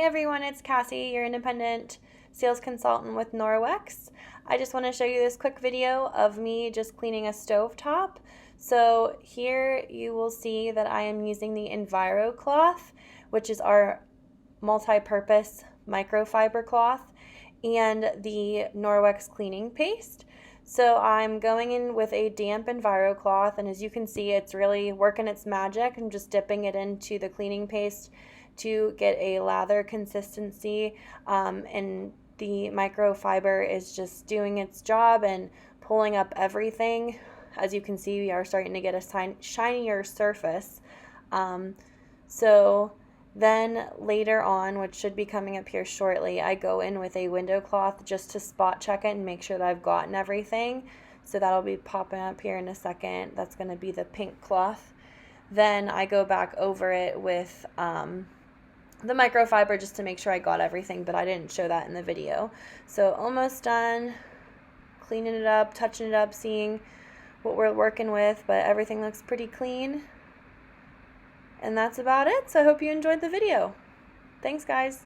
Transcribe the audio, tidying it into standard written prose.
Hey everyone, it's Cassie, your independent sales consultant with Norwex. I just want to show you this quick video of me just cleaning a stove top. So here you will see that I am using the Enviro cloth, which is our multi-purpose microfiber cloth, and the Norwex Cleaning Paste. So I'm going in with a damp Enviro cloth, and as you can see, it's really working its magic. I'm just dipping it into the cleaning paste to get a lather consistency, and the microfiber is just doing its job and pulling up everything. As you can see, we are starting to get a shinier surface. So then later on, which should be coming up here shortly, I go in with a window cloth just to spot check it and make sure that I've gotten everything. So that'll be popping up here in a second. That's going to be the pink cloth. Then I go back over it with the microfiber just to make sure I got everything, but I didn't show that in the video. So almost done, cleaning it up, touching it up, seeing what we're working with, but everything looks pretty clean. And that's about it. So I hope you enjoyed the video. Thanks, guys.